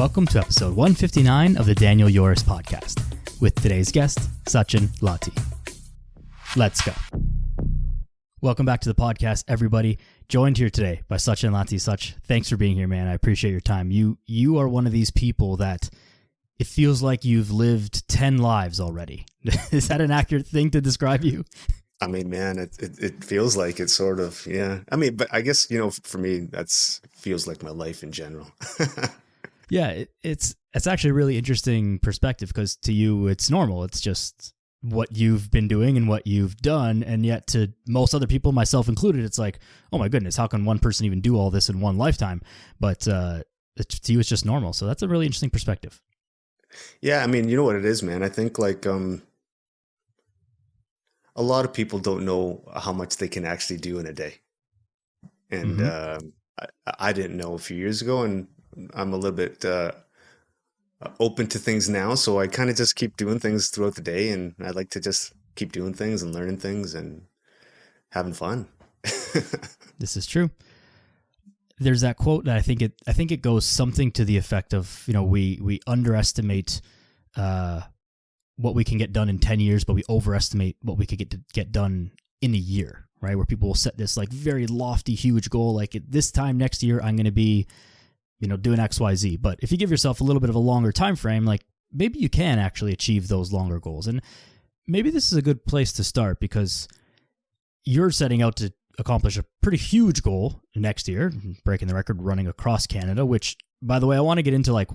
Welcome to episode 159 of the Daniel Yoris podcast with today's guest, Sachin Latti. Let's go. Welcome back to the podcast, everybody. Joined here today by Sachin Latti. Sach, thanks for being here, man. I appreciate your time. You are one of these people that it feels like you've lived 10 lives already. Is that an accurate thing to describe you? I mean, man, it feels like it sort of, yeah. I mean, but I guess, for me, feels like my life in general. Yeah, it's actually a really interesting perspective because to you, it's normal. It's just what you've been doing and what you've done. And yet to most other people, myself included, it's like, oh my goodness, how can one person even do all this in one lifetime? But to you, it's just normal. So that's a really interesting perspective. Yeah, I mean, you know what it is, man. I think like a lot of people don't know how much they can actually do in a day. And I didn't know a few years ago, and I'm a little bit open to things now. So I kind of just keep doing things throughout the day, and I like to just keep doing things and learning things and having fun. This is true. There's that quote that I think it goes something to the effect of, we underestimate what we can get done in 10 years, but we overestimate what we could get done in a year, right? Where people will set this like very lofty, huge goal, like at this time next year, I'm going to be, doing X, Y, Z. But if you give yourself a little bit of a longer time frame, like maybe you can actually achieve those longer goals. And maybe this is a good place to start because you're setting out to accomplish a pretty huge goal next year, breaking the record running across Canada, which, by the way, I want to get into like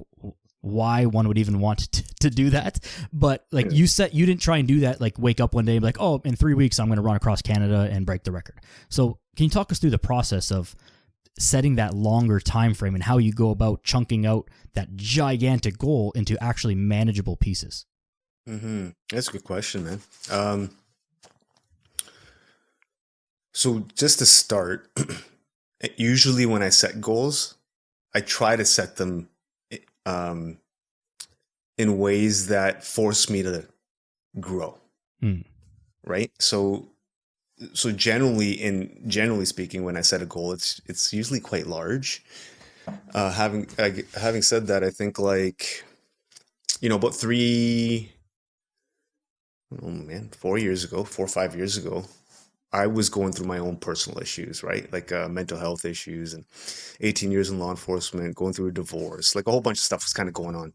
why one would even want to do that. But like you didn't try and do that, like wake up one day and be like, oh, in 3 weeks, I'm going to run across Canada and break the record. So can you talk us through the process of setting that longer time frame and how you go about chunking out that gigantic goal into actually manageable pieces? Mm-hmm. That's a good question, man. So just to start, usually when I set goals, I try to set them in ways that force me to grow. Right? So generally speaking, when I set a goal, it's usually quite large. Having said that, I think like, about 4 or 5 years ago, I was going through my own personal issues, right? Like mental health issues and 18 years in law enforcement, going through a divorce, like a whole bunch of stuff was kind of going on.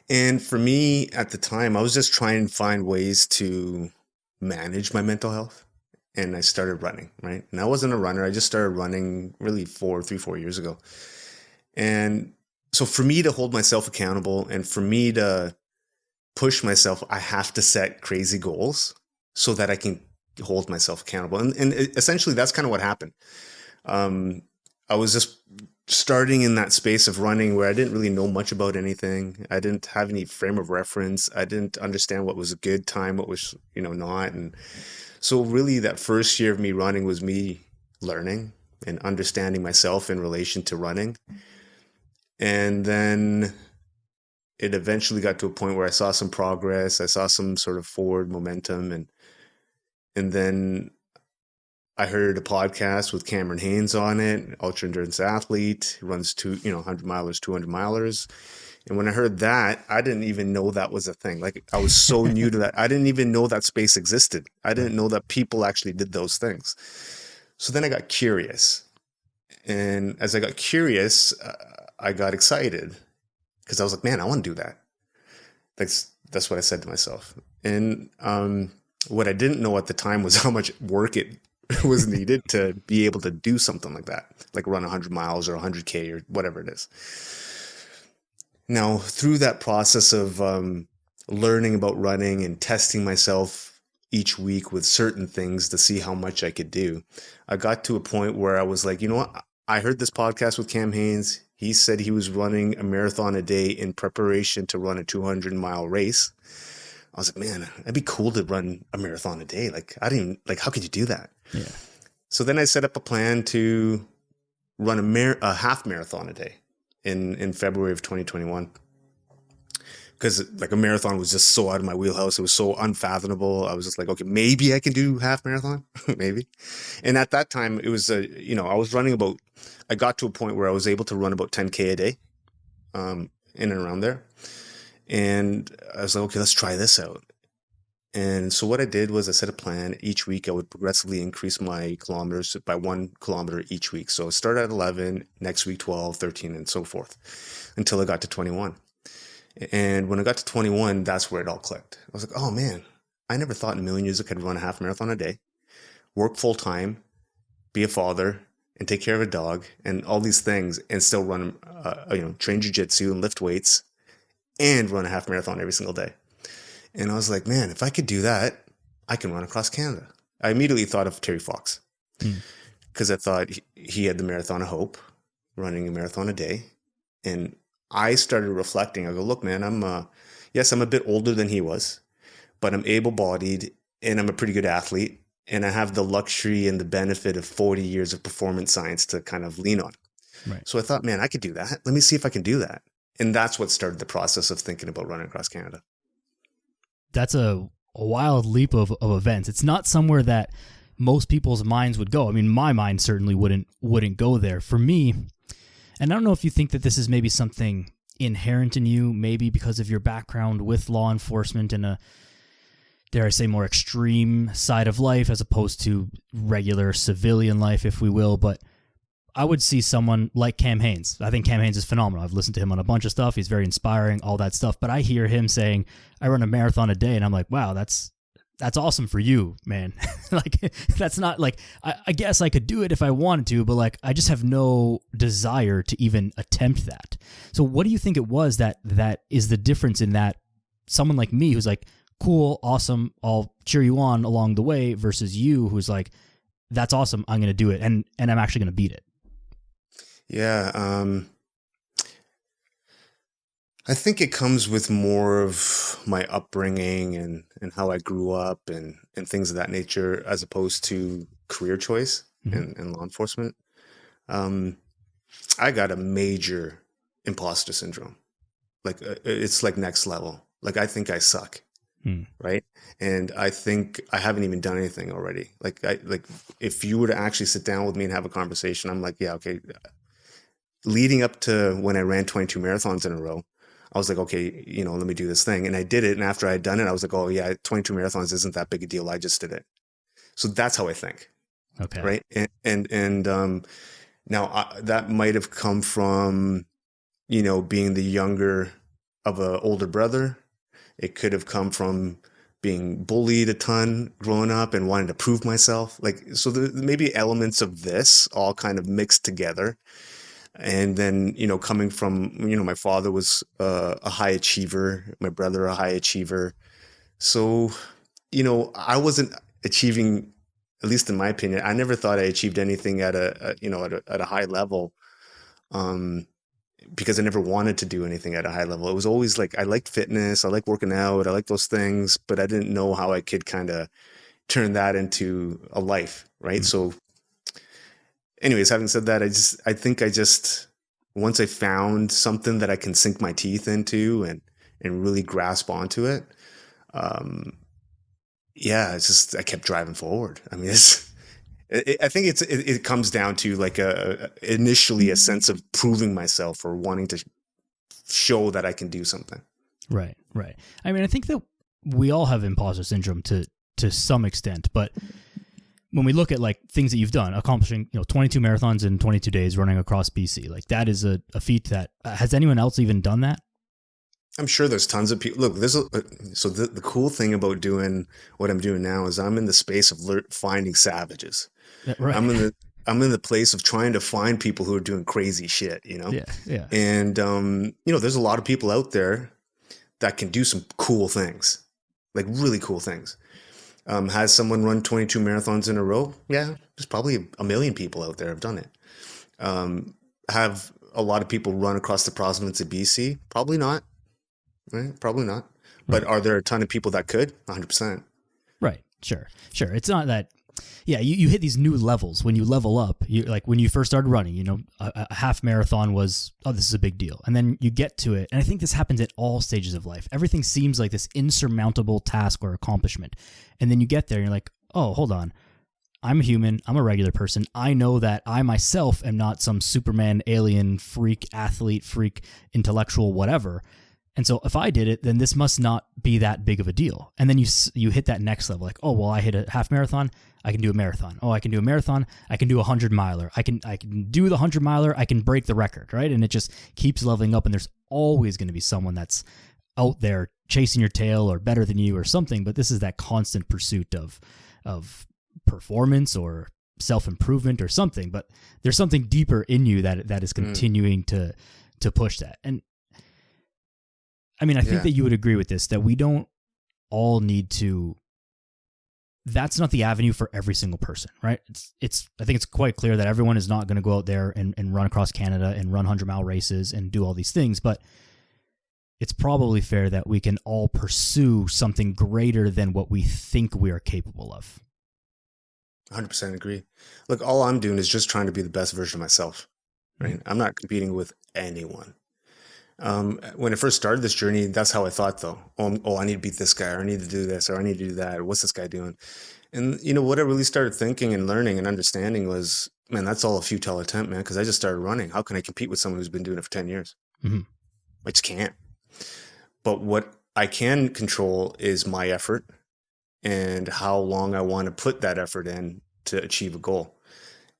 And for me at the time, I was just trying to find ways to manage my mental health. And I started running, right? And I wasn't a runner. I just started running really 4 years ago. And so for me to hold myself accountable and for me to push myself, I have to set crazy goals so that I can hold myself accountable. And essentially that's kind of what happened. I was just starting in that space of running where I didn't really know much about anything. I didn't have any frame of reference. I didn't understand what was a good time, what was, not. And so really that first year of me running was me learning and understanding myself in relation to running. And then it eventually got to a point where I saw some progress. I saw some sort of forward momentum. And then I heard a podcast with Cameron Haynes on it, ultra endurance athlete, runs 100 milers, 200 milers. And when I heard that, I didn't even know that was a thing. Like I was so new to that. I didn't even know that space existed. I didn't know that people actually did those things. So then I got curious. And as I got curious, I got excited because I was like, man, I want to do that. That's what I said to myself. And what I didn't know at the time was how much work it was needed to be able to do something like that, like run 100 miles or 100K or whatever it is. Now, through that process of learning about running and testing myself each week with certain things to see how much I could do, I got to a point where I was like, you know what? I heard this podcast with Cam Haynes. He said he was running a marathon a day in preparation to run a 200-mile race. I was like, man, it'd be cool to run a marathon a day. Like, how could you do that? Yeah. So then I set up a plan to run a half marathon a day in February of 2021. Because like a marathon was just so out of my wheelhouse. It was so unfathomable. I was just like, okay, maybe I can do half marathon, maybe. And at that time it was, I was running I got to a point where I was able to run about 10K a day. in and around there. And I was like, okay, let's try this out. And so what I did was I set a plan. Each week I would progressively increase my kilometers by 1 kilometer each week. So I started at 11, next week 12, 13, and so forth until I got to 21. And when I got to 21, that's where it all clicked. I was like, oh man, I never thought in a million years I could run a half marathon a day, work full time, be a father, and take care of a dog, and all these things, and still run, train jiu-jitsu and lift weights, and run a half marathon every single day. And I was like, man, if I could do that, I can run across Canada. I immediately thought of Terry Fox because I thought he had the Marathon of Hope, running a marathon a day. And I started reflecting. I go, look, man, I'm a bit older than he was, but I'm able-bodied and I'm a pretty good athlete. And I have the luxury and the benefit of 40 years of performance science to kind of lean on. Right. So I thought, man, I could do that. Let me see if I can do that. And that's what started the process of thinking about running across Canada. That's a wild leap of events. It's not somewhere that most people's minds would go. I mean, my mind certainly wouldn't go there. For me, and I don't know if you think that this is maybe something inherent in you, maybe because of your background with law enforcement and a, dare I say, more extreme side of life as opposed to regular civilian life, if we will. But I would see someone like Cam Hanes. I think Cam Hanes is phenomenal. I've listened to him on a bunch of stuff. He's very inspiring, all that stuff. But I hear him saying, I run a marathon a day, and I'm like, wow, that's awesome for you, man. Like, that's not like, I guess I could do it if I wanted to, but like, I just have no desire to even attempt that. So what do you think it was that is the difference in that someone like me who's like, cool, awesome, I'll cheer you on along the way, versus you who's like, that's awesome, I'm going to do it, and I'm actually going to beat it? Yeah, I think it comes with more of my upbringing and how I grew up and things of that nature, as opposed to career choice and law enforcement. I got a major imposter syndrome. Like, it's like next level. Like, I think I suck. Right. And I think I haven't even done anything already. Like, if you were to actually sit down with me and have a conversation, I'm like, yeah, okay. Leading up to when I ran 22 marathons in a row, I was like, okay, let me do this thing. And I did it. And after I had done it, I was like, oh yeah, 22 marathons isn't that big a deal. I just did it. So that's how I think. Okay. Right. And now that might have come from, being the younger of an older brother. It could have come from being bullied a ton growing up and wanting to prove myself. Like, so there may be elements of this all kind of mixed together. And then, coming from, my father was a high achiever, my brother a high achiever. So, I wasn't achieving, at least in my opinion, I never thought I achieved anything at a high level, because I never wanted to do anything at a high level. It was always like, I liked fitness, I like working out, I like those things, but I didn't know how I could kind of turn that into a life, right? So anyways, having said that, I think once I found something that I can sink my teeth into and really grasp onto it, I kept driving forward. I mean, I think it comes down to like initially a sense of proving myself or wanting to show that I can do something. Right. I mean, I think that we all have imposter syndrome to some extent, but when we look at like things that you've done, accomplishing 22 marathons in 22 days, running across BC, like that is a feat that has anyone else even done that? I'm sure there's tons of people. Look, so the cool thing about doing what I'm doing now is I'm in the space of finding savages. Right. I'm in the place of trying to find people who are doing crazy shit. Yeah. And there's a lot of people out there that can do some cool things, like really cool things. Has someone run 22 marathons in a row? Yeah, there's probably a million people out there have done it. Have a lot of people run across the province of BC? Probably not. Right? Probably not. But are there a ton of people that could? 100%. Right. Sure. It's not that. Yeah, you hit these new levels when you level up. You like when you first started running, a half marathon was, oh, this is a big deal. And then you get to it. And I think this happens at all stages of life. Everything seems like this insurmountable task or accomplishment. And then you get there and you're like, oh, hold on. I'm a human. I'm a regular person. I know that I myself am not some Superman, alien, freak, athlete, freak, intellectual, whatever. And so if I did it, then this must not be that big of a deal. And then you hit that next level, like, oh, well, I hit a half marathon, I can do a marathon. Oh, I can do a marathon, I can do a 100-miler. I can do the 100-miler, I can break the record, right? And it just keeps leveling up, and there's always going to be someone that's out there chasing your tail or better than you or something. But this is that constant pursuit of performance or self-improvement or something. But there's something deeper in you that is continuing to push that. And I mean, I think that you would agree with this, that we don't all need to, that's not the avenue for every single person, right? I think it's quite clear that everyone is not going to go out there and run across Canada and run 100-mile races and do all these things, but it's probably fair that we can all pursue something greater than what we think we are capable of. 100% agree. Look, all I'm doing is just trying to be the best version of myself, right? I'm not competing with anyone. When I first started this journey, that's how I thought, though. Oh, I need to beat this guy, or I need to do this, or I need to do that, or what's this guy doing? And what I really started thinking and learning and understanding was, man, that's all a futile attempt, man, because I just started running. How can I compete with someone who's been doing it for 10 years? Mm-hmm. I just can't. But what I can control is my effort and how long I want to put that effort in to achieve a goal.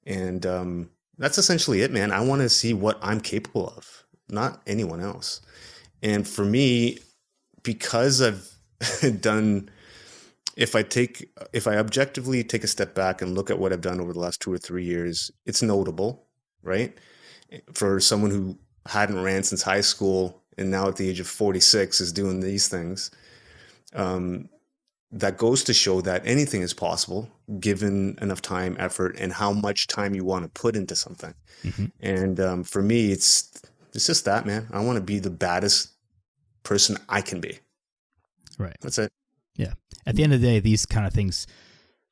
And that's essentially it, man. I want to see what I'm capable of, not anyone else. And for me, because I've done, if I objectively take a step back and look at what I've done over the last 2 or 3 years, it's notable, right? For someone who hadn't ran since high school and now at the age of 46 is doing these things, that goes to show that anything is possible given enough time, effort, and how much time you want to put into something. Mm-hmm. And for me, it's just that, man. I want to be the baddest person I can be. Right. That's it. Yeah. At the end of the day, these kind of things,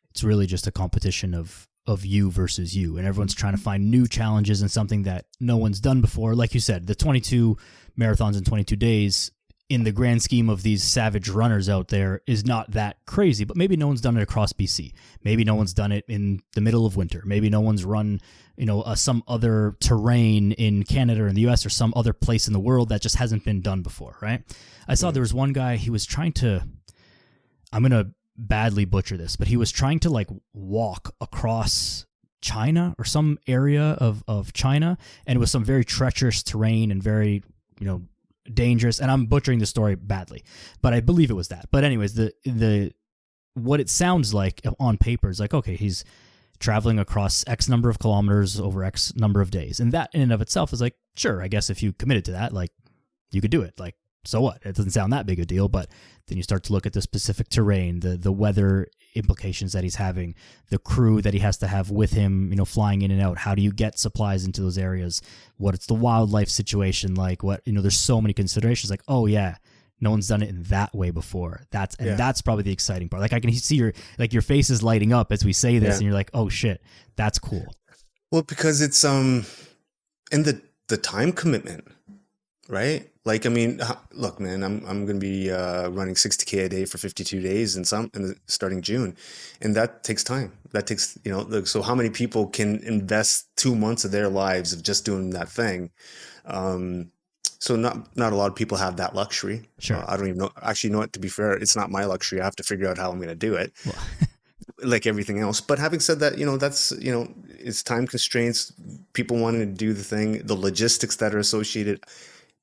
it's really just a competition of you versus you. And everyone's trying to find new challenges and something that no one's done before. Like you said, the 22 marathons in 22 days, in the grand scheme of these savage runners out there, is not that crazy, but maybe no one's done it across BC. Maybe no one's done it in the middle of winter. Maybe no one's run, some other terrain in Canada or in the US or some other place in the world that just hasn't been done before, right? I saw there was one guy, he was trying to, I'm going to badly butcher this, but he was trying to walk across China or some area of China, and it was some very treacherous terrain and very, dangerous. And I'm butchering the story badly, but I believe it was that. But anyways, the what it sounds like on paper is like, okay, he's traveling across X number of kilometers over X number of days. And that in and of itself is like, sure, I guess if you committed to that, you could do it. So what? It doesn't sound that big a deal, but then you start to look at the specific terrain, the weather implications that he's having, the crew that he has to have with him, flying in and out. How do you get supplies into those areas? What it's the wildlife situation like? What, there's so many considerations. Like, oh yeah, no one's done it in that way before. That's probably the exciting part. I can see your face is lighting up as we say this, and you're like, oh shit, that's cool. Well, because it's in the time commitment, right? Look, man, I'm going to be running 60K a day for 52 days starting June, and that takes time. That takes, so how many people can invest 2 months of their lives of just doing that thing? So not a lot of people have that luxury. Sure. I don't even know. Actually, what? To be fair, it's not my luxury. I have to figure out how I'm going to do it. Well. Like everything else. But having said that, that's, it's time constraints, people wanting to do the thing, the logistics that are associated.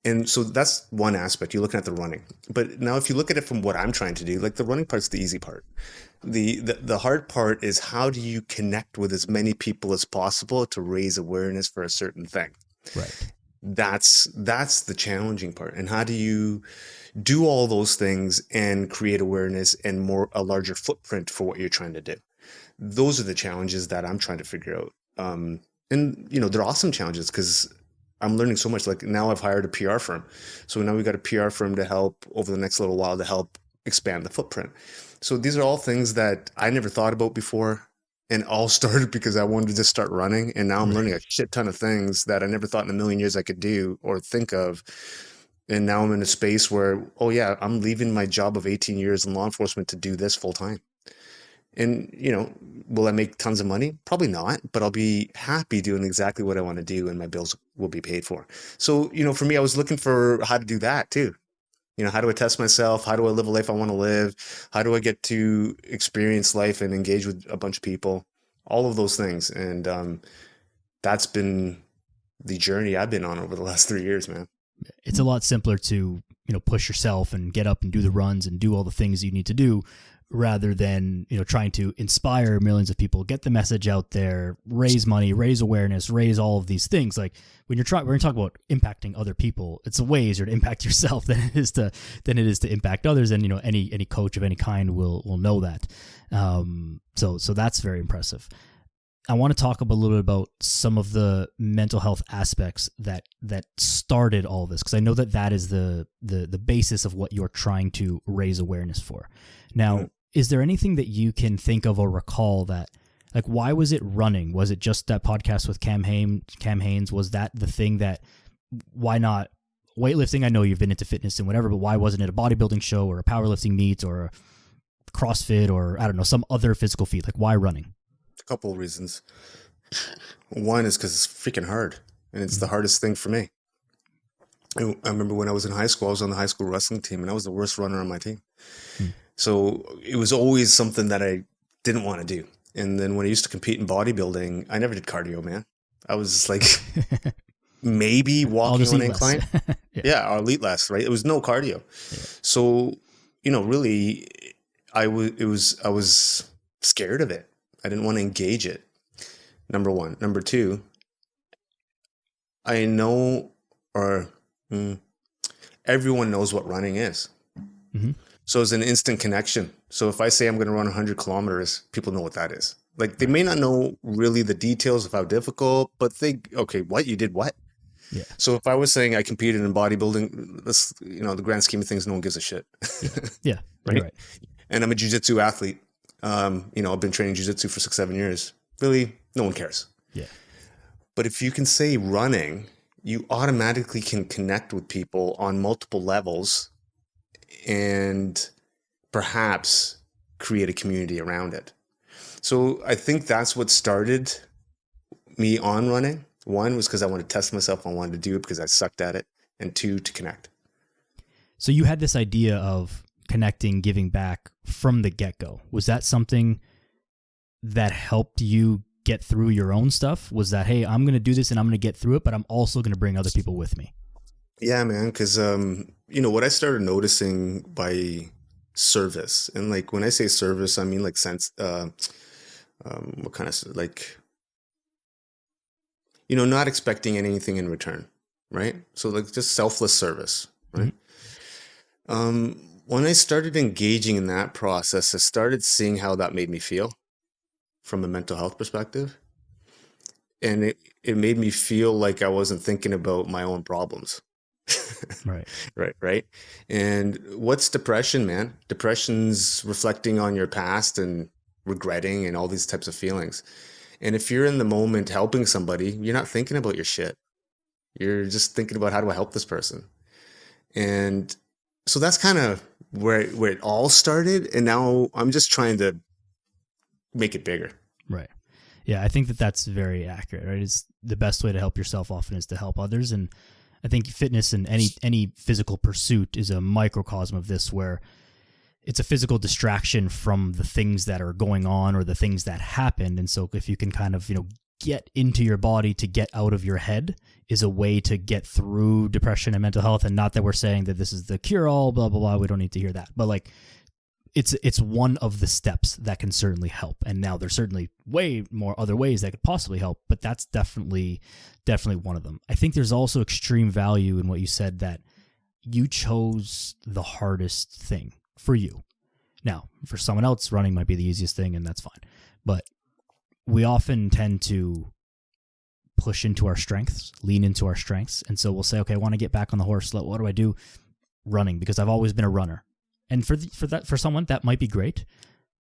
And so that's one aspect. You're looking at the running. But now if you look at it from what I'm trying to do, the running part's the easy part. The hard part is, how do you connect with as many people as possible to raise awareness for a certain thing? Right. That's the challenging part. And how do you do all those things and create awareness and a larger footprint for what you're trying to do? Those are the challenges that I'm trying to figure out. And they're awesome challenges because I'm learning so much. Like now I've hired a PR firm. So now we've got a PR firm to help over the next little while to help expand the footprint. So these are all things that I never thought about before, and all started because I wanted to just start running. And now I'm learning a shit ton of things that I never thought in a million years I could do or think of. And now I'm in a space where, oh yeah, I'm leaving my job of 18 years in law enforcement to do this full time. And, will I make tons of money? Probably not, but I'll be happy doing exactly what I want to do and my bills will be paid for. So, for me, I was looking for how to do that too. How do I test myself? How do I live a life I want to live? How do I get to experience life and engage with a bunch of people? All of those things. And that's been the journey I've been on over the last 3 years, man. It's a lot simpler to, push yourself and get up and do the runs and do all the things you need to do, rather than, trying to inspire millions of people, get the message out there, raise money, raise awareness, raise all of these things. Like when we're going to talk about impacting other people, it's a way easier to impact yourself than it is to impact others. And, any coach of any kind will know that. So that's very impressive. I want to talk a little bit about some of the mental health aspects that started all this, because I know that is the basis of what you're trying to raise awareness for. Now, is there anything that you can think of or recall that, like, why was it running? Was it just that podcast with Cam Hanes? Was that the thing that, why not weightlifting? I know you've been into fitness and whatever, but why wasn't it a bodybuilding show or a powerlifting meet or a CrossFit or, I don't know, some other physical feat? Like, why running? A couple of reasons. One is because it's freaking hard, and it's the hardest thing for me. I remember when I was in high school, I was on the high school wrestling team, and I was the worst runner on my team. So it was always something that I didn't want to do. And then when I used to compete in bodybuilding, I never did cardio, man. I was like maybe walking on an incline. Yeah, or elite less, right? It was no cardio. Yeah. So, really, I was scared of it. I didn't want to engage it. Number one. Number two, I know, or everyone knows what running is. Mm-hmm. So it's an instant connection. So if I say I'm going to run 100 kilometers, people know what that is. Like, they may not know really the details of how difficult, but okay, what? You did what? Yeah. So if I was saying I competed in bodybuilding, that's, the grand scheme of things, no one gives a shit. Yeah. Right. And I'm a jiu-jitsu athlete. I've been training jiu-jitsu for 6-7 years. Really, no one cares. Yeah. But if you can say running, you automatically can connect with people on multiple levels and perhaps create a community around it. So I think that's what started me on running. One was because I wanted to test myself. I wanted to do it because I sucked at it. And two, to connect. So you had this idea of connecting, giving back from the get-go. Was that something that helped you get through your own stuff? Was that, hey, I'm going to do this and I'm going to get through it, but I'm also going to bring other people with me? Yeah, man. Because, what I started noticing by service, and like when I say service, I mean like sense, what kind of, like, not expecting anything in return, right? So like just selfless service, right? Mm-hmm. When I started engaging in that process, I started seeing how that made me feel from a mental health perspective. And it made me feel like I wasn't thinking about my own problems. Right. And what's depression, man? Depression's reflecting on your past and regretting and all these types of feelings. And if you're in the moment helping somebody, you're not thinking about your shit. You're just thinking about, how do I help this person? And so that's kind of where it all started. And now I'm just trying to make it bigger. Right. Yeah, I think that's very accurate, right? It's the best way to help yourself often is to help others. And I think fitness and any physical pursuit is a microcosm of this, where it's a physical distraction from the things that are going on or the things that happened. And so if you can kind of, get into your body to get out of your head, is a way to get through depression and mental health. And not that we're saying that this is the cure all, blah, blah, blah. We don't need to hear that. But like, it's one of the steps that can certainly help. And now there's certainly way more other ways that could possibly help, but that's definitely one of them. I think there's also extreme value in what you said, that you chose the hardest thing for you. Now, for someone else, running might be the easiest thing, and that's fine. But we often tend to push into our strengths, lean into our strengths. And so we'll say, okay, I want to get back on the horse. What do I do? Running, because I've always been a runner. And for someone, that might be great,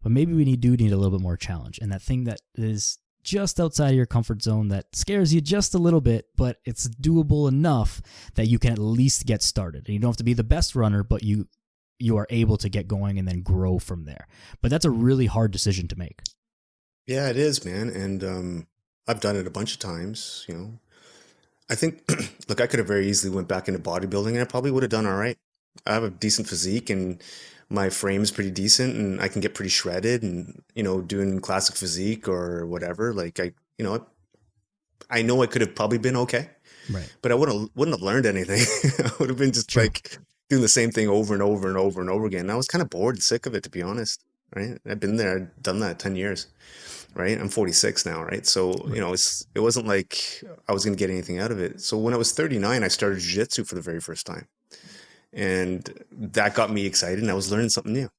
but maybe we need a little bit more challenge. And that thing that is just outside of your comfort zone, that scares you just a little bit, but it's doable enough that you can at least get started. And you don't have to be the best runner, but you you are able to get going and then grow from there. But that's a really hard decision to make. Yeah, it is, man. And I've done it a bunch of times, you know. I think, look, I could have very easily went back into bodybuilding and I probably would have done all right. I have a decent physique and my frame is pretty decent and I can get pretty shredded and, you know, doing classic physique or whatever. Like I know I could have probably been okay, Right. but I wouldn't have learned anything. I would have been just True. like doing the same thing over and over and over and over again. And I was kind of bored and sick of it, to be honest. Right. I've been there, I've done that 10 years. Right. I'm 46 now. Right. So, you know, it wasn't like I was going to get anything out of it. So when I was 39, I started jiu-jitsu for the very first time. And that got me excited and I was learning something new.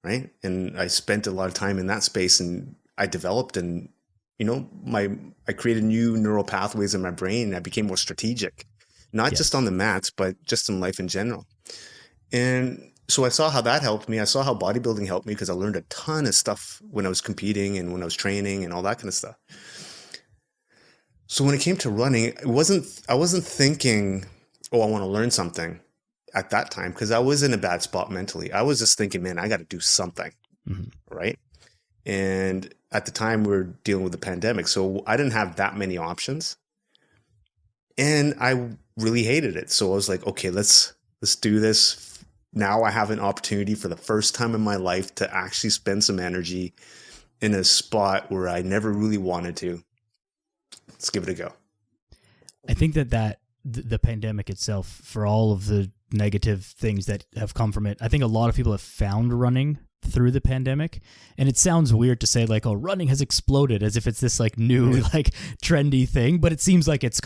Right. And I spent a lot of time in that space and I developed and, you know, I created new neural pathways in my brain. And I became more strategic, not just on the mats, but just in life in general. And so I saw how that helped me. I saw how bodybuilding helped me because I learned a ton of stuff when I was competing and when I was training and all that kind of stuff. So when it came to running, I wasn't thinking, oh, I want to learn something at that time because I was in a bad spot mentally. I was just thinking, man, I got to do something. Mm-hmm. Right. And at the time we were dealing with the pandemic, so I didn't have that many options. And I really hated it. So I was like, okay, let's do this. Now I have an opportunity for the first time in my life to actually spend some energy in a spot where I never really wanted to. Let's give it a go. I think that the pandemic itself, for all of the negative things that have come from it, I think a lot of people have found running through the pandemic. And it sounds weird to say like, oh, running has exploded as if it's this like new, like trendy thing, but it seems like it's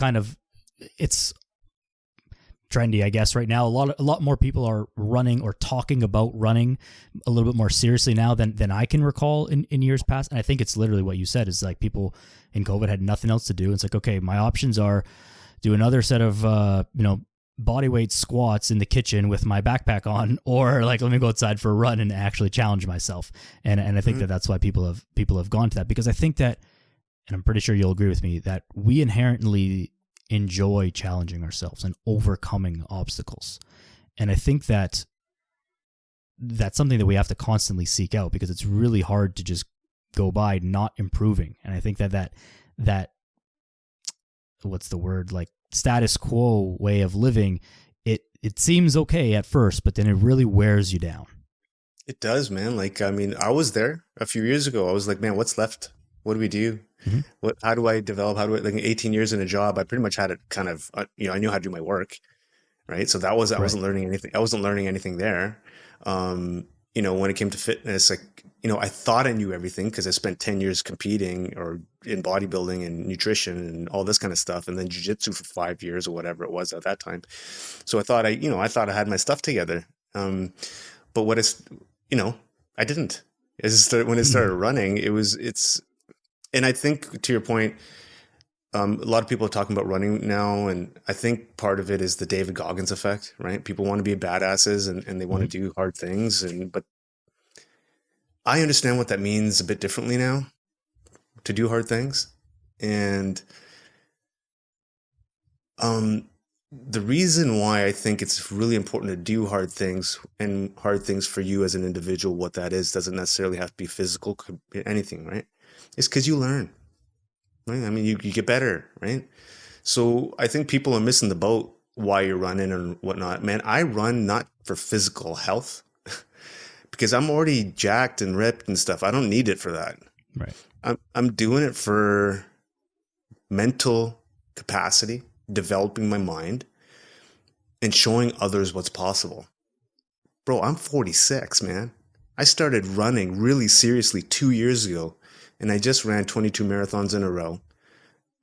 trendy, I guess, right now. A lot more people are running or talking about running a little bit more seriously now than I can recall in years past. And I think it's literally what you said is like people in COVID had nothing else to do. It's like, okay, my options are do another set of, body weight squats in the kitchen with my backpack on, or like, let me go outside for a run and actually challenge myself. And I think that's why people have gone to that, because I think that, and I'm pretty sure you'll agree with me, that we inherently enjoy challenging ourselves and overcoming obstacles. And I think that that's something that we have to constantly seek out because it's really hard to just go by not improving. And I think that what's the word, like status quo way of living, it seems okay at first, but then it really wears you down. It does, man. Like, I mean, I was there a few years ago. I was like, man, what's left? What do we do? Mm-hmm. How do I develop? Like 18 years in a job, I pretty much had it kind of, I knew how to do my work. Right. So I wasn't learning anything. I wasn't learning anything there. When it came to fitness, like, I thought I knew everything because I spent 10 years competing or in bodybuilding and nutrition and all this kind of stuff. And then jiu-jitsu for 5 years or whatever it was at that time. So I thought I had my stuff together. But I didn't. When it started running, and I think to your point, a lot of people are talking about running now, and I think part of it is the David Goggins effect, right? People want to be badasses and they want to do hard things, but I understand what that means a bit differently now, to do hard things. And the reason why I think it's really important to do hard things, and hard things for you as an individual, what that is doesn't necessarily have to be physical, could be anything, right? It's because you learn, right? I mean, you get better, right? So I think people are missing the boat why you're running and whatnot. Man, I run not for physical health because I'm already jacked and ripped and stuff. I don't need it for that. Right. I'm doing it for mental capacity, developing my mind, and showing others what's possible. Bro, I'm 46, man. I started running really seriously 2 years ago, and I just ran 22 marathons in a row.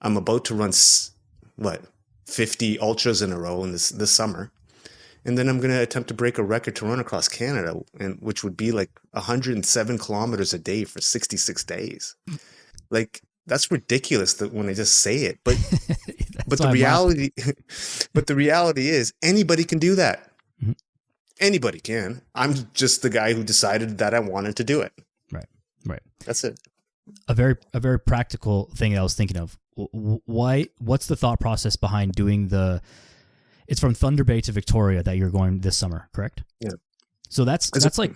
I'm about to run 50 ultras in a row in this summer. And then I'm going to attempt to break a record to run across Canada, which would be like 107 kilometers a day for 66 days. Like, that's ridiculous that when I just say it, but the reality is anybody can do that. Mm-hmm. Anybody can. I'm just the guy who decided that I wanted to do it. Right. That's it. A very practical thing I was thinking of. What's the thought process behind doing it's from Thunder Bay to Victoria that you're going this summer, correct? Yeah. So that's like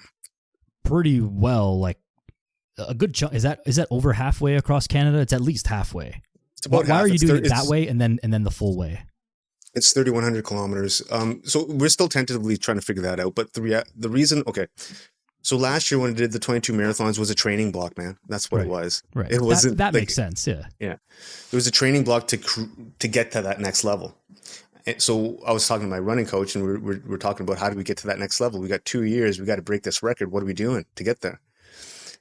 pretty well, like a good chunk. Is that over halfway across Canada? It's at least halfway. It's about Why half. are you It's doing it that way and then the full way? It's 3,100 kilometers. So we're still tentatively trying to figure that out. But the reason, okay. So last year when I did the 22 marathons was a training block, man. That's what it was. Right. It wasn't that makes sense. Yeah. Yeah. It was a training block to get to that next level. And so I was talking to my running coach, and we're talking about how do we get to that next level? We got 2 years. We got to break this record. What are we doing to get there?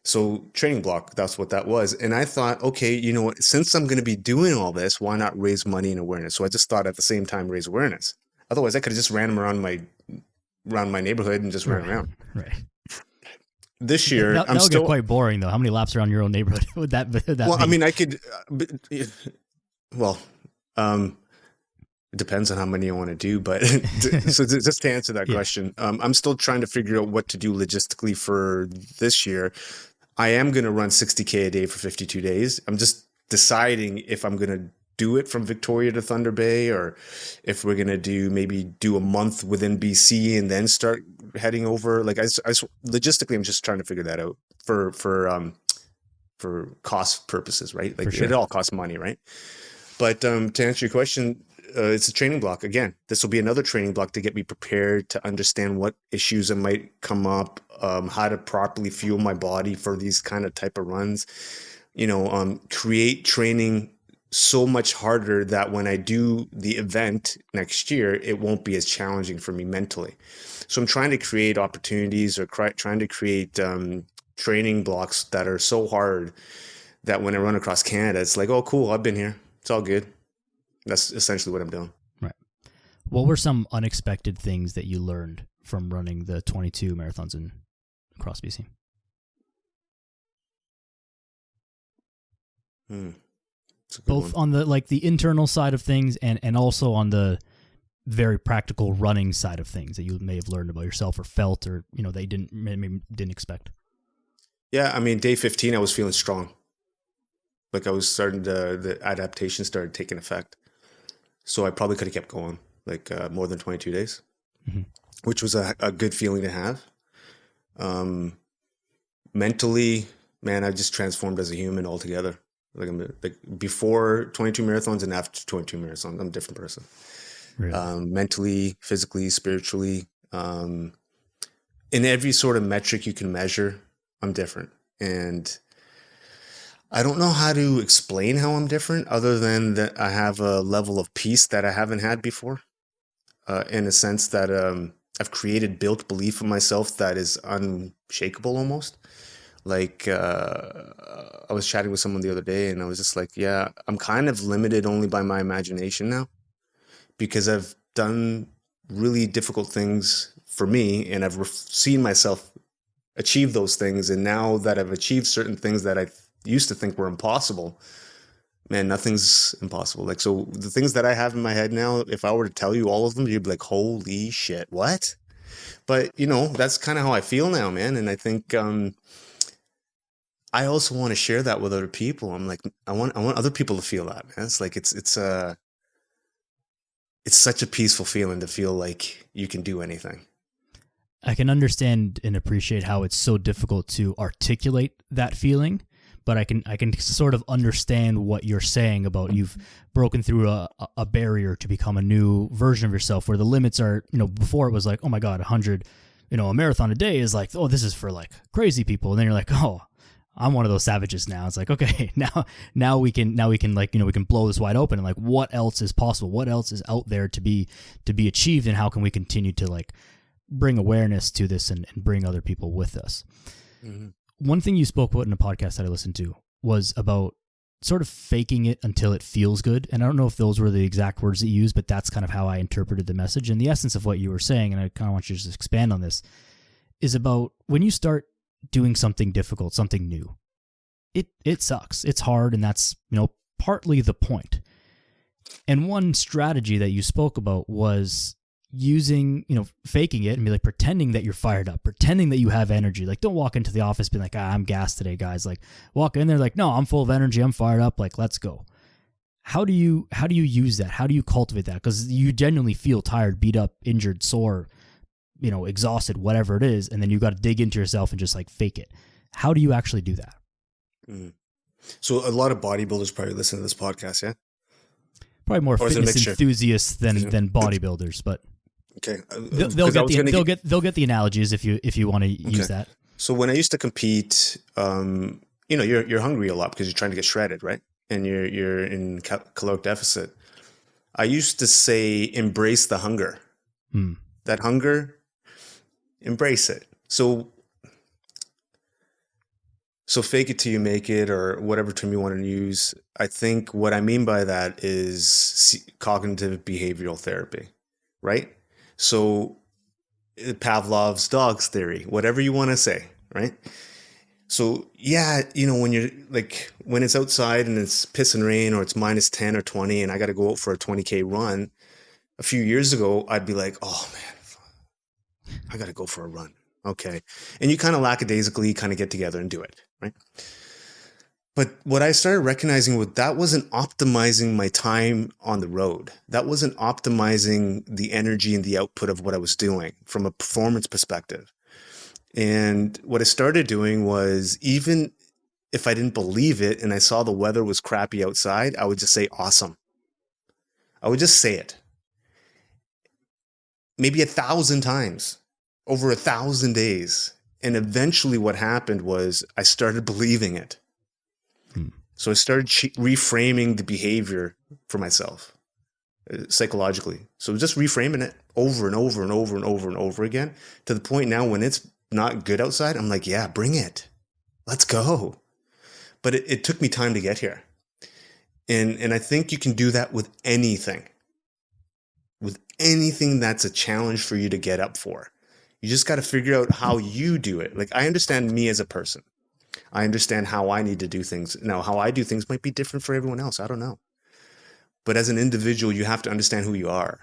So training block, that's what that was. And I thought, okay, you know what? Since I'm going to be doing all this, why not raise money and awareness? So I just thought at the same time raise awareness. Otherwise, I could have just ran them around my neighborhood and just ran around. Right. This year, that would get quite boring, though. How many laps around your own neighborhood would that be? Well, I mean, I could. It depends on how many you want to do, but so just to answer that question, I'm still trying to figure out what to do logistically for this year. I am going to run 60K a day for 52 days. I'm just deciding if I'm going to do it from Victoria to Thunder Bay, or if we're going to do a month within BC and then start heading over. Like logistically, I'm just trying to figure that out for cost purposes, right? Like it all costs money, right? But to answer your question, it's a training block. Again, this will be another training block to get me prepared to understand what issues that might come up, how to properly fuel my body for these kind of type of runs, create training so much harder that when I do the event next year, it won't be as challenging for me mentally. So I'm trying to create opportunities or trying to create training blocks that are so hard that when I run across Canada, it's like, oh, cool, I've been here. It's all good. That's essentially what I'm doing. Right. What were some unexpected things that you learned from running the 22 marathons across BC? Both on the internal side of things and also on the very practical running side of things that you may have learned about yourself or felt, or that you didn't expect. Yeah, I mean, day 15, I was feeling strong. Like I was starting the adaptation started taking effect. So I probably could have kept going more than 22 days, which was a good feeling to have. Mentally, man, I just transformed as a human altogether. Like before 22 marathons and after 22 marathons, I'm a different person. Really? Mentally, physically, spiritually, in every sort of metric you can measure, I'm different. And I don't know how to explain how I'm different other than that I have a level of peace that I haven't had before, in a sense that I've built belief in myself that is unshakable almost. Like I was chatting with someone the other day and I was just like, yeah, I'm kind of limited only by my imagination now because I've done really difficult things for me and I've seen myself achieve those things. And now that I've achieved certain things that I used to think were impossible, man, nothing's impossible. Like, so the things that I have in my head now, if I were to tell you all of them, you'd be like, holy shit, what? But that's kind of how I feel now, man. And I think, I also want to share that with other people. I'm like, I want other people to feel that, man. It's like, it's such a peaceful feeling to feel like you can do anything. I can understand and appreciate how it's so difficult to articulate that feeling, but I can sort of understand what you're saying about you've broken through a barrier to become a new version of yourself where the limits are, before it was like, oh my God, 100, a marathon a day is like, oh, this is for like crazy people. And then you're like, oh, I'm one of those savages now. It's like, okay, now we can like, we can blow this wide open and like, what else is possible? What else is out there to be achieved? And how can we continue to like bring awareness to this and bring other people with us? Mm-hmm. One thing you spoke about in a podcast that I listened to was about sort of faking it until it feels good. And I don't know if those were the exact words that you used, but that's kind of how I interpreted the message. And the essence of what you were saying, and I kind of want you to just expand on this, is about when you start doing something difficult, something new, it sucks. It's hard, and that's, partly the point. And one strategy that you spoke about was using, faking it and be like pretending that you're fired up, pretending that you have energy. Like, don't walk into the office being like, I'm gassed today, guys. Like, walk in there like, no, I'm full of energy, I'm fired up, like, let's go. How do you use that? How do you cultivate that? Because you genuinely feel tired, beat up, injured, sore, exhausted, whatever it is, and then you got to dig into yourself and just like fake it. How do you actually do that? Mm. So a lot of bodybuilders probably listen to this podcast, yeah? Probably more fitness enthusiasts than bodybuilders, but okay, they'll get the analogies if you want to use that. So when I used to compete, you're hungry a lot because you're trying to get shredded, right? And you're in caloric deficit. I used to say, embrace the hunger. That hunger, embrace it. So fake it till you make it, or whatever term you want to use. I think what I mean by that is cognitive behavioral therapy, right? So Pavlov's dog's theory, whatever you want to say, right? So yeah, when you're like, when it's outside and it's piss and rain, or it's minus 10 or 20 and I got to go out for a 20K run, a few years ago, I'd be like, oh man, I got to go for a run. Okay. And you kind of lackadaisically kind of get together and do it, right? But what I started recognizing was that wasn't optimizing my time on the road. That wasn't optimizing the energy and the output of what I was doing from a performance perspective. And what I started doing was, even if I didn't believe it and I saw the weather was crappy outside, I would just say, awesome. I would just say it. Maybe 1,000 times over 1,000 days. And eventually what happened was I started believing it. So I started reframing the behavior for myself psychologically. So just reframing it over and over and over and over and over again, to the point now when it's not good outside, I'm like, yeah, bring it. Let's go. But it took me time to get here. And I think you can do that with anything. With anything that's a challenge for you to get up for. You just got to figure out how you do it. Like, I understand me as a person. I understand how I need to do things. Now, how I do things might be different for everyone else. I don't know. But as an individual, you have to understand who you are.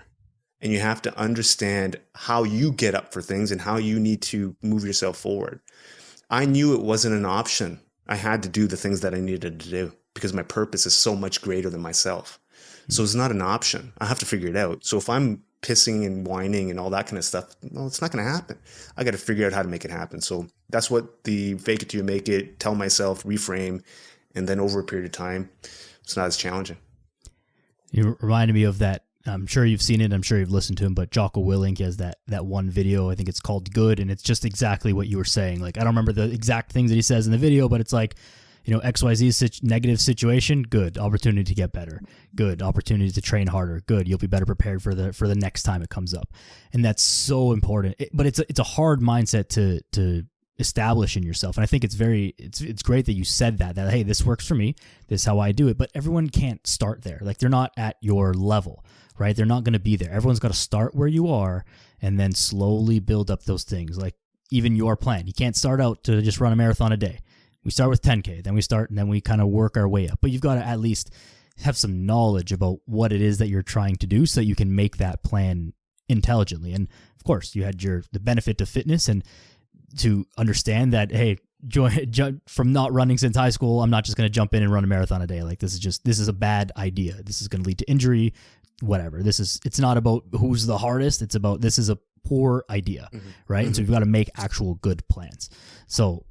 And you have to understand how you get up for things and how you need to move yourself forward. I knew it wasn't an option. I had to do the things that I needed to do because my purpose is so much greater than myself. So it's not an option. I have to figure it out. So if I'm pissing and whining and all that kind of stuff, well, it's not going to happen. I got to figure out how to make it happen. So that's what the fake it till you make it, tell myself, reframe, and then over a period of time, it's not as challenging. You reminded me of that. I'm sure you've seen it. I'm sure you've listened to him, but Jocko Willink has that one video. I think it's called Good. And it's just exactly what you were saying. Like, I don't remember the exact things that he says in the video, but it's like, XYZ negative situation, good. Opportunity to get better. Good. Opportunity to train harder. Good. You'll be better prepared for the next time it comes up. And that's so important. But it's a hard mindset to establish in yourself. And I think it's great that you said that, hey, this works for me. This is how I do it. But everyone can't start there. Like, they're not at your level, right? They're not going to be there. Everyone's got to start where you are and then slowly build up those things. Like, even your plan. You can't start out to just run a marathon a day. We start with 10K, then we kind of work our way up. But you've got to at least have some knowledge about what it is that you're trying to do so you can make that plan intelligently. And of course, you had the benefit of fitness and to understand that, hey, from not running since high school, I'm not just going to jump in and run a marathon a day. Like, this is a bad idea. This is going to lead to injury, whatever. It's not about who's the hardest. It's about, this is a poor idea, right? Mm-hmm. And so you've got to make actual good plans. So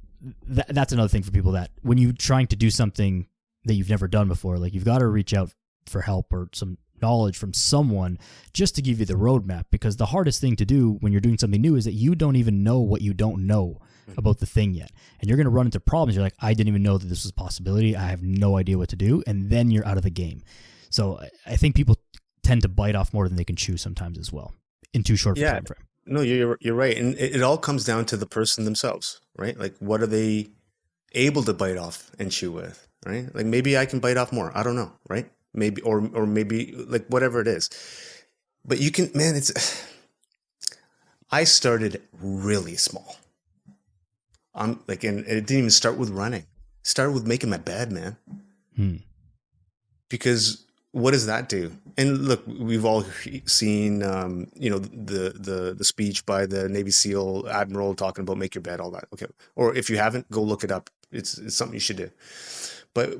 that's another thing for people, that when you're trying to do something that you've never done before, like, you've got to reach out for help or some knowledge from someone just to give you the roadmap, because the hardest thing to do when you're doing something new is that you don't even know what you don't know about the thing yet. And you're going to run into problems. You're like, I didn't even know that this was a possibility. I have no idea what to do. And then you're out of the game. So I think people tend to bite off more than they can chew sometimes as well in too short of a time frame. No, you're right. And it all comes down to the person themselves, right? Like, what are they able to bite off and chew with, right? Like, maybe I can bite off more. I don't know, right? Maybe, or maybe, like, whatever it is. But you can, man, I started really small. And it didn't even start with running. It started with making my bed, man. Because what does that do? And look, we've all seen, the speech by the Navy SEAL Admiral talking about make your bed, all that. Okay. Or if you haven't, go look it up. It's something you should do. But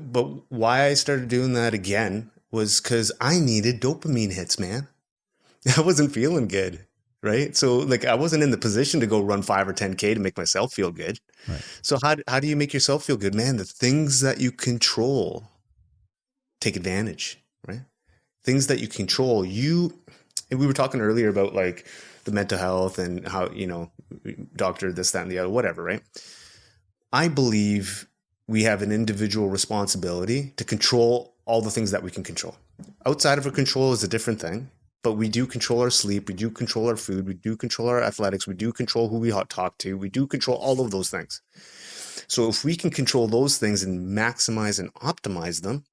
why I started doing that again was because I needed dopamine hits, man. I wasn't feeling good. right? So like I wasn't in the position to go run 5 or 10K to make myself feel good. Right. So how do you make yourself feel good, man? The things that you control, take advantage, right? Things that you control, and we were talking earlier about like the mental health and how, doctor, this, that, and the other, whatever, right? I believe we have an individual responsibility to control all the things that we can control. Outside of our control is a different thing, but we do control our sleep, we do control our food, we do control our athletics, we do control who we talk to, we do control all of those things. So if we can control those things and maximize and optimize them,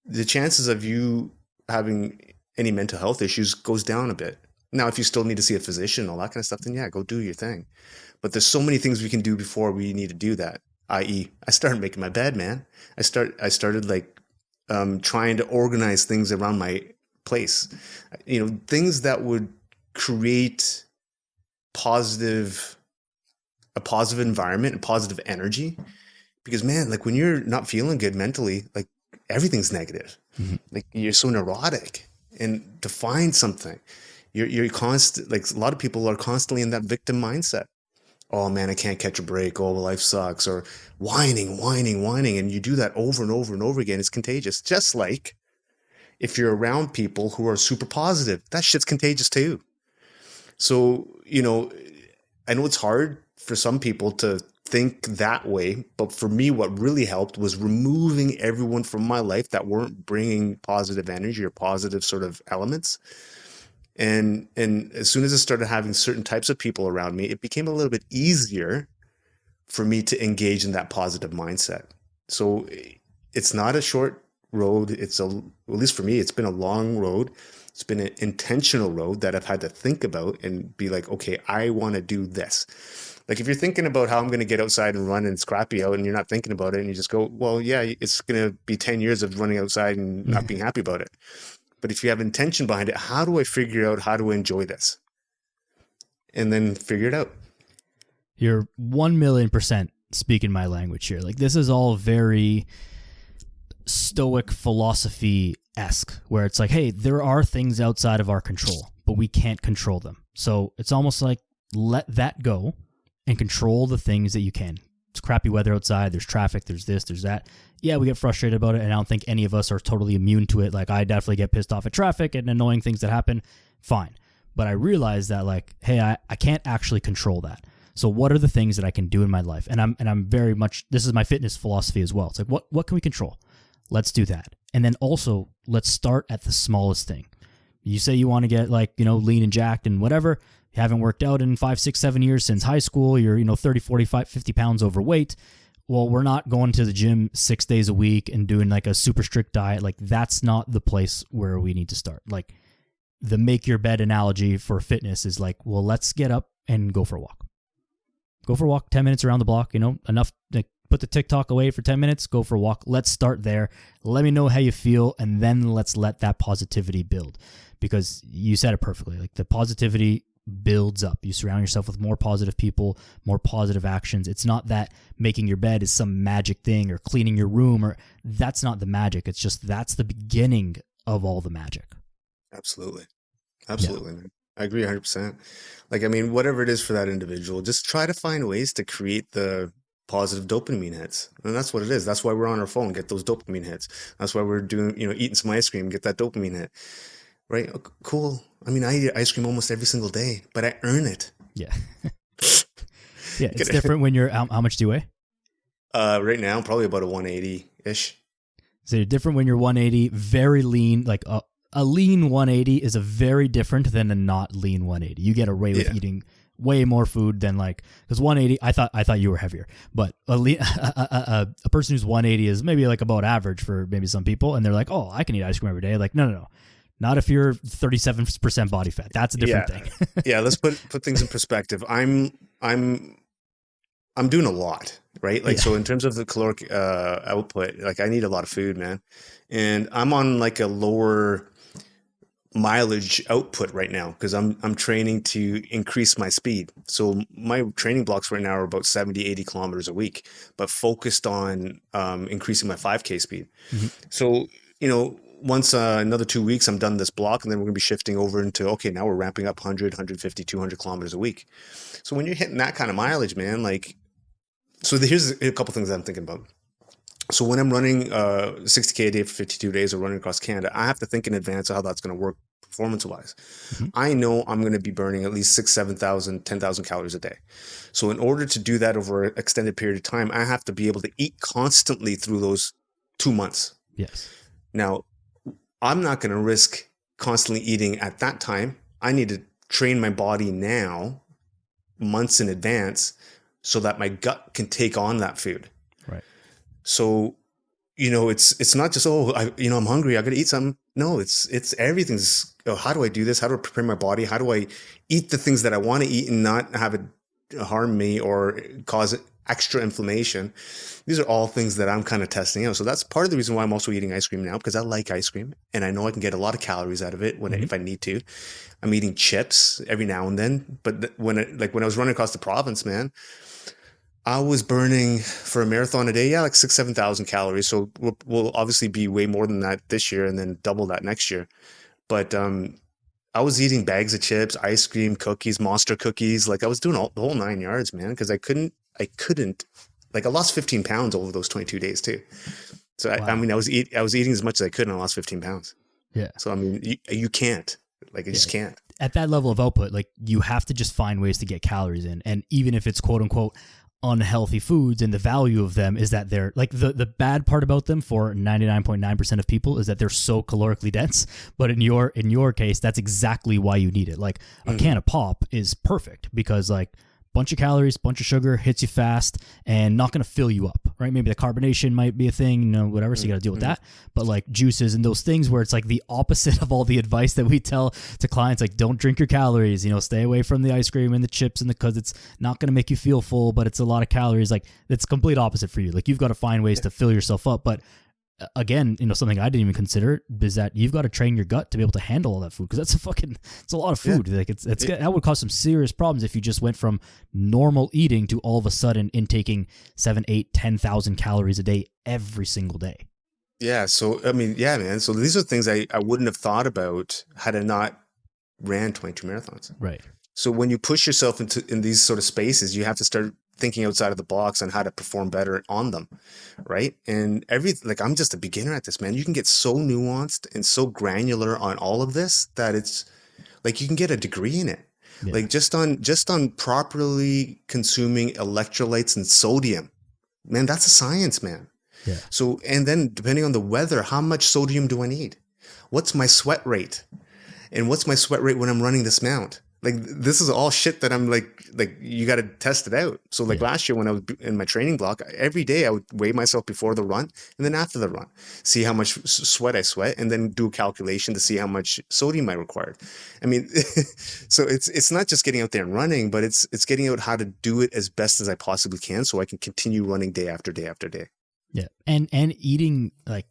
the chances of you having any mental health issues goes down a bit. Now, if you still need to see a physician, all that kind of stuff, then yeah, go do your thing. But there's so many things we can do before we need to do that. I.e., I started making my bed, man. I started like trying to organize things around my place. Things that would create a positive environment and positive energy. Because man, like when you're not feeling good mentally, like everything's negative. Mm-hmm. Like you're so neurotic, and to find something, you're constant. Like a lot of people are constantly in that victim mindset. Oh man, I can't catch a break. Oh, life sucks. Or whining. And you do that over and over and over again. It's contagious. Just like if you're around people who are super positive, that shit's contagious too. So, I know it's hard for some people to think that way, but for me, what really helped was removing everyone from my life that weren't bringing positive energy or positive sort of elements. And as soon as I started having certain types of people around me, it became a little bit easier for me to engage in that positive mindset. So it's not a short road. At least for me, it's been a long road. It's been an intentional road that I've had to think about and be like, okay, I want to do this. Like if you're thinking about how I'm going to get outside and run and scrappy out and you're not thinking about it and you just go, well, yeah, it's going to be 10 years of running outside and not being happy about it. But if you have intention behind it, how do I figure out how to enjoy this? And then figure it out. You're 1,000,000% speaking my language here. Like this is all very stoic philosophy-esque, where it's like, hey, there are things outside of our control, but we can't control them. So it's almost like let that go and control the things that you can. It's crappy weather outside. There's traffic. There's this, there's that. Yeah, we get frustrated about it, and I don't think any of us are totally immune to it. Like, I definitely get pissed off at traffic and annoying things that happen. Fine. But I realize that, like, hey, I can't actually control that. So what are the things that I can do in my life? And I'm very much, this is my fitness philosophy as well. It's like, what can we control? Let's do that. And then also, let's start at the smallest thing. You say you want to get, like, lean and jacked and whatever. You haven't worked out in 5, 6, 7 years since high school. You're, 30, 45, 50 pounds overweight. Well, we're not going to the gym 6 days a week and doing like a super strict diet. Like that's not the place where we need to start. Like the make your bed analogy for fitness is like, well, let's get up and go for a walk. Go for a walk, 10 minutes around the block, enough to put the TikTok away for 10 minutes, go for a walk. Let's start there. Let me know how you feel. And then let's let that positivity build, because you said it perfectly. Like the positivity builds up. You surround yourself with more positive people, more positive actions. It's not that making your bed is some magic thing or cleaning your room, or that's not the magic. It's just that's the beginning of all the magic. Absolutely, man. I agree 100%. Like, I mean, whatever it is for that individual, just try to find ways to create the positive dopamine hits. And that's what it is. That's why we're on our phone, get those dopamine hits. That's why we're doing, eating some ice cream, get that dopamine hit. Right? Cool. I mean, I eat ice cream almost every single day, but I earn it. Yeah. Yeah, it's different when you're, how much do you weigh? Right now, probably about a 180-ish. So you're different when you're 180, very lean. Like a lean 180 is a very different than a not lean 180. You get away with eating way more food than like, because 180, I thought you were heavier, but a person who's 180 is maybe like about average for maybe some people. And they're like, oh, I can eat ice cream every day. Like, no. Not if you're 37% body fat. That's a different thing. Yeah, let's put things in perspective. I'm doing a lot, right? Like, so in terms of the caloric output, like I need a lot of food, man. And I'm on like a lower mileage output right now because I'm training to increase my speed. So my training blocks right now are about 70, 80 kilometers a week, but focused on increasing my 5K speed. Mm-hmm. So, once another 2 weeks, I'm done this block, and then we're going to be shifting over into, okay, now we're ramping up 100, 150, 200 kilometers a week. So when you're hitting that kind of mileage, man, like, so here's a couple things I'm thinking about. So when I'm running 60K a day for 52 days or running across Canada, I have to think in advance of how that's going to work performance-wise. Mm-hmm. I know I'm going to be burning at least 6,000, 7,000, 10,000 calories a day. So in order to do that over an extended period of time, I have to be able to eat constantly through those 2 months. Yes. Now, I'm not going to risk constantly eating at that time. I need to train my body now, months in advance, so that my gut can take on that food. Right. So, it's not just, I'm hungry, I got to eat something. No, it's everything's, how do I do this? How do I prepare my body? How do I eat the things that I want to eat and not have it harm me or cause extra inflammation? These are all things that I'm kind of testing out. So that's part of the reason why I'm also eating ice cream now, because I like ice cream and I know I can get a lot of calories out of it if I need to. I'm eating chips every now and then, but when I was running across the province, man, I was burning for a marathon a day, like 6,000, 7,000 calories. So we'll obviously be way more than that this year and then double that next year. But I was eating bags of chips, ice cream, cookies, Monster cookies. Like I was doing the whole 9 yards, man, because I couldn't, like I lost 15 pounds over those 22 days too. So wow. I was eating as much as I could and I lost 15 pounds. Yeah. So, I mean, you can't, like, you just can't. At that level of output, like you have to just find ways to get calories in. And even if it's quote unquote unhealthy foods, and the value of them is that they're like the bad part about them for 99.9% of people is that they're so calorically dense. But in your case, that's exactly why you need it. Like a can of pop is perfect because like bunch of calories, bunch of sugar, hits you fast, and not going to fill you up, right? Maybe the carbonation might be a thing, whatever, so you got to deal with that. But like juices and those things where it's like the opposite of all the advice that we tell to clients, like don't drink your calories, stay away from the ice cream and the chips, and because it's not going to make you feel full, but it's a lot of calories. Like it's complete opposite for you. Like you've got to find ways to fill yourself up. But again, something I didn't even consider is that you've got to train your gut to be able to handle all that food, because it's a lot of food. Like that would cause some serious problems if you just went from normal eating to all of a sudden intaking 7, 8, 10,000 calories a day every single day. Yeah. So, I mean, yeah, man. So these are things I wouldn't have thought about had I not ran 22 marathons. Right. So when you push yourself in these sort of spaces, you have to start thinking outside of the box on how to perform better on them, right? And I'm just a beginner at this, man. You can get so nuanced and so granular on all of this that it's like you can get a degree in it. Yeah. Like just on properly consuming electrolytes and sodium, man, that's a science, man. Yeah. So, and then depending on the weather, how much sodium do I need? What's my sweat rate? And what's my sweat rate when I'm running this mount? Like, this is all shit that I'm like you got to test it out. So like last year when I was in my training block, every day I would weigh myself before the run and then after the run, see how much sweat I sweat, and then do a calculation to see how much sodium I required. I mean, so it's not just getting out there and running, but it's getting out how to do it as best as I possibly can so I can continue running day after day after day. Yeah. And eating, like,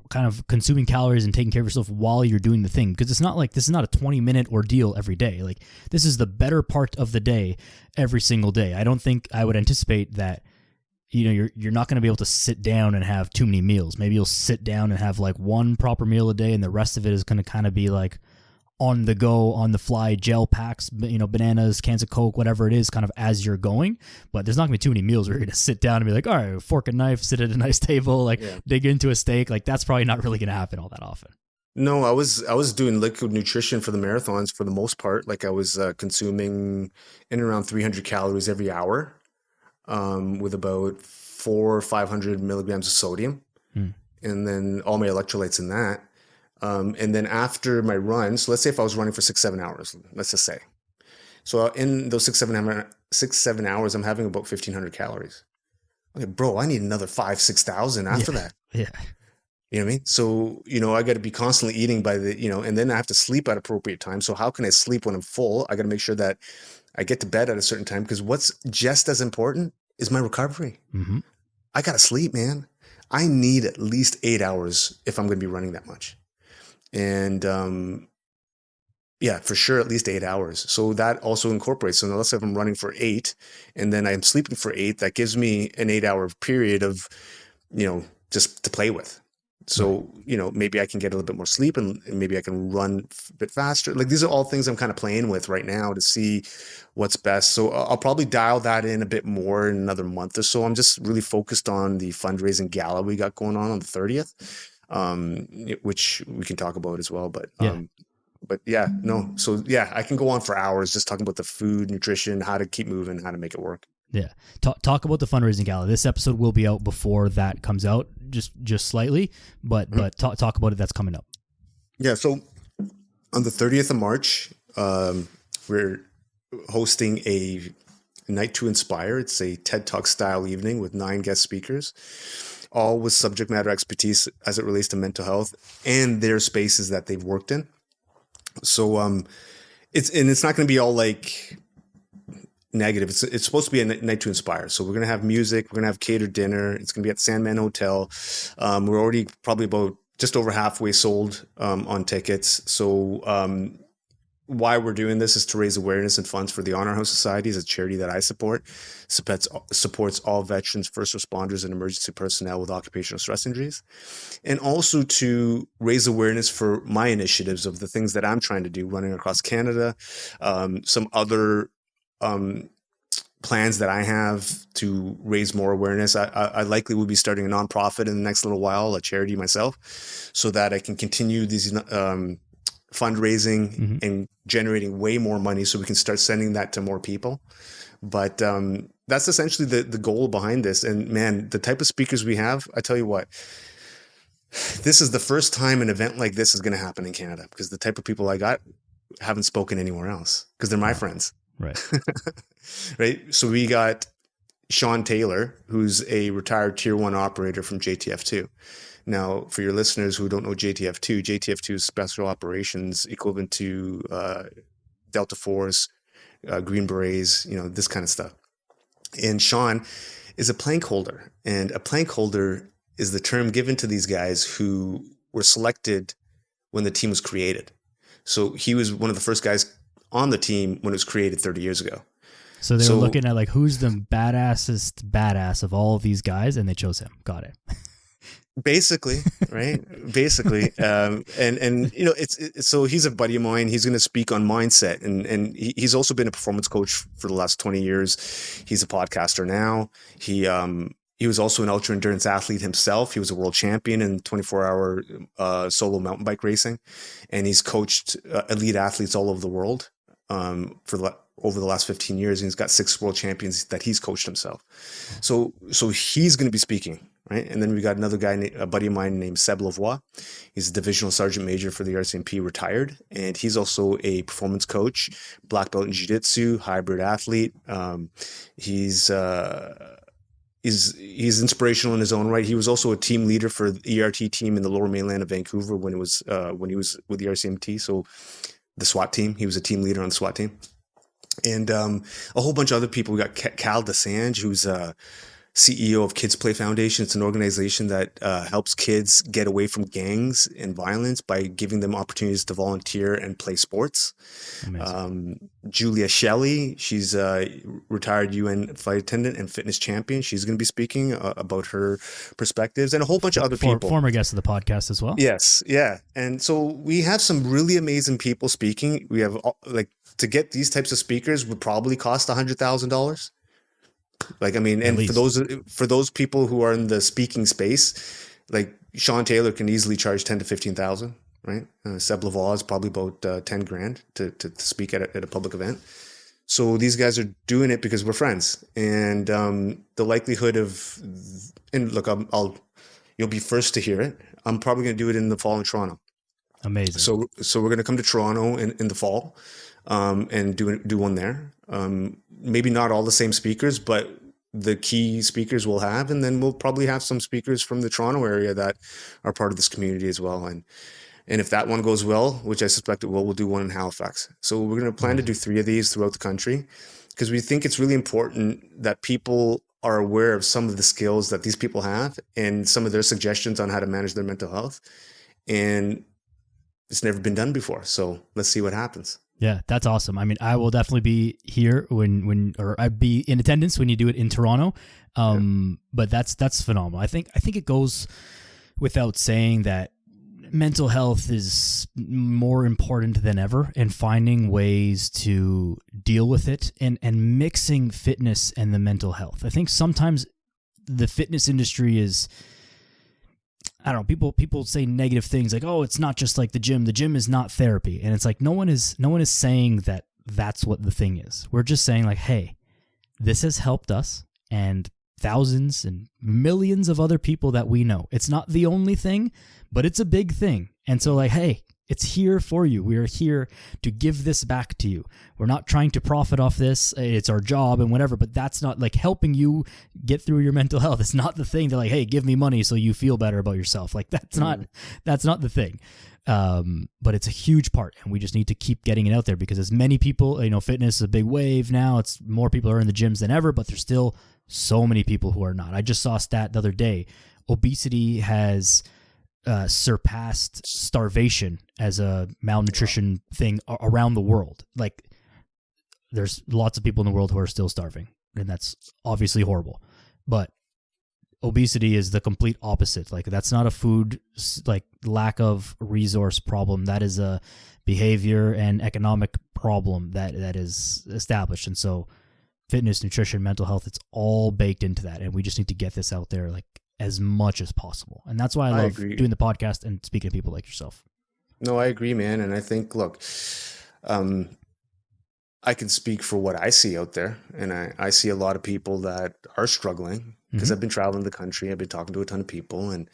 kind of consuming calories and taking care of yourself while you're doing the thing, because it's not like this is not a 20-minute ordeal every day. Like this is the better part of the day every single day. I don't think I would anticipate that you're not going to be able to sit down and have too many meals. Maybe you'll sit down and have like one proper meal a day, and the rest of it is going to kind of be like on the go, on the fly, gel packs, bananas, cans of Coke, whatever it is, kind of as you're going. But there's not gonna be too many meals where you're gonna sit down and be like, all right, fork and knife, sit at a nice table, dig into a steak. Like that's probably not really gonna happen all that often. No, I was doing liquid nutrition for the marathons for the most part. Like I was consuming in around 300 calories every hour, with about 400 or 500 milligrams of sodium, and then all my electrolytes in that. And then after my run, so let's say if I was running for 6-7 hours, let's just say. So in those 6-7 hours, I'm having about 1,500 calories. Okay, bro, I need another 5,000-6,000 after that. Yeah. You know what I mean? So, I got to be constantly eating and then I have to sleep at appropriate time. So how can I sleep when I'm full? I got to make sure that I get to bed at a certain time, because what's just as important is my recovery. Mm-hmm. I got to sleep, man. I need at least 8 hours if I'm going to be running that much. And for sure, at least 8 hours. So that also incorporates. So let's say if I'm running for 8 and then I'm sleeping for 8, that gives me an 8-hour period of, just to play with. So, maybe I can get a little bit more sleep and maybe I can run a bit faster. Like these are all things I'm kind of playing with right now to see what's best. So I'll probably dial that in a bit more in another month or so. I'm just really focused on the fundraising gala we got going on the 30th, which we can talk about as well. But yeah, no. So yeah, I can go on for hours just talking about the food, nutrition, how to keep moving, how to make it work. Yeah. Talk about the fundraising gala. This episode will be out before that comes out, just slightly, but talk about it. That's coming up. Yeah. So on the 30th of March, we're hosting a Night to Inspire. It's a TED Talk style evening with 9 guest speakers, all with subject matter expertise as it relates to mental health and their spaces that they've worked in. So it's not going to be all like negative. It's supposed to be a night to inspire. So we're going to have music. We're going to have catered dinner. It's going to be at Sandman Hotel. We're already probably about just over halfway sold on tickets. So why we're doing this is to raise awareness and funds for the Honor House Society, as a charity that I support. Supports all veterans, first responders, and emergency personnel with occupational stress injuries. And also to raise awareness for my initiatives of the things that I'm trying to do, running across Canada, some other plans that I have to raise more awareness. I likely will be starting a nonprofit in the next little while, a charity myself, so that I can continue these fundraising and generating way more money so we can start sending that to more people. But that's essentially the goal behind this. And man, the type of speakers we have, I tell you what, this is the first time an event like this is going to happen in Canada, because the type of people I got haven't spoken anywhere else because they're my friends. Right. Right. So we got Sean Taylor, who's a retired Tier 1 operator from JTF2. Now, for your listeners who don't know JTF2 is Special Operations, equivalent to Delta Force, Green Berets, this kind of stuff. And Sean is a plank holder. And a plank holder is the term given to these guys who were selected when the team was created. So he was one of the first guys on the team when it was created 30 years ago. So they were looking at like, who's the badass of all of these guys, and they chose him. Got it. Basically, right? Basically. So he's a buddy of mine. He's going to speak on mindset, and he's also been a performance coach for the last 20 years. He's a podcaster now. He was also an ultra endurance athlete himself. He was a world champion in 24-hour solo mountain bike racing, and he's coached elite athletes all over the world over the last 15 years. And he's got 6 world champions that he's coached himself. So he's going to be speaking. Right. And then we got another guy, a buddy of mine named Seb Lavoie. He's a divisional sergeant major for the RCMP, retired. And he's also a performance coach, black belt in jiu-jitsu, hybrid athlete. He's inspirational in his own right. He was also a team leader for the ERT team in the Lower Mainland of Vancouver when he was with the RCMP. So the SWAT team, he was a team leader on the SWAT team. And a whole bunch of other people. We got Cal DeSange, who's CEO of Kids Play Foundation. It's an organization that helps kids get away from gangs and violence by giving them opportunities to volunteer and play sports. Julia Shelley, she's a retired UN flight attendant and fitness champion. She's going to be speaking about her perspectives, and a whole bunch of other people. Former guests of the podcast as well. Yes. Yeah. And so we have some really amazing people speaking. We have to get these types of speakers would probably cost $100,000. And for those people who are in the speaking space, like Sean Taylor can easily charge $10,000 to $15,000, right? Seb Lavoie is probably about $10,000 to speak at a public event. So these guys are doing it because we're friends, and the likelihood of, and look, you'll be first to hear it. I'm probably going to do it in the fall in Toronto. Amazing. So we're going to come to Toronto in the fall, and do one there. Maybe not all the same speakers, but the key speakers we'll have, and then we'll probably have some speakers from the Toronto area that are part of this community as well. And if that one goes well, which I suspect it will, we'll do one in Halifax. So we're going to plan to do 3 of these throughout the country, because we think it's really important that people are aware of some of the skills that these people have and some of their suggestions on how to manage their mental health. And it's never been done before. So let's see what happens. Yeah, that's awesome. I mean, I will definitely be here or I'd be in attendance when you do it in Toronto. But that's phenomenal. I think it goes without saying that mental health is more important than ever, and finding ways to deal with it and mixing fitness and the mental health. I think sometimes the fitness industry is, I don't know, people say negative things like, oh, it's not just like the gym. The gym is not therapy. And it's like, no one is saying that that's what the thing is. We're just saying like, hey, this has helped us and thousands and millions of other people that we know. It's not the only thing, but it's a big thing. And so like, hey, it's here for you. We are here to give this back to you. We're not trying to profit off this. It's our job and whatever, but that's not like helping you get through your mental health. It's not the thing. They're like, hey, give me money so you feel better about yourself. Like that's not the thing. But it's a huge part, and we just need to keep getting it out there, because as many people, fitness is a big wave now. It's more people are in the gyms than ever, but there's still so many people who are not. I just saw a stat the other day. Obesity has surpassed starvation as a malnutrition thing around the world. Like, there's lots of people in the world who are still starving, and that's obviously horrible. But obesity is the complete opposite. Like, that's not a food, like, lack of resource problem. That is a behavior and economic problem that is established. And so fitness, nutrition, mental health, it's all baked into that. And we just need to get this out there, like, as much as possible. And that's why I love doing the podcast and speaking to people like yourself. No, I agree, man. And I think, look, I can speak for what I see out there. And I see a lot of people that are struggling, because I've been traveling the country. I've been talking to a ton of people, and,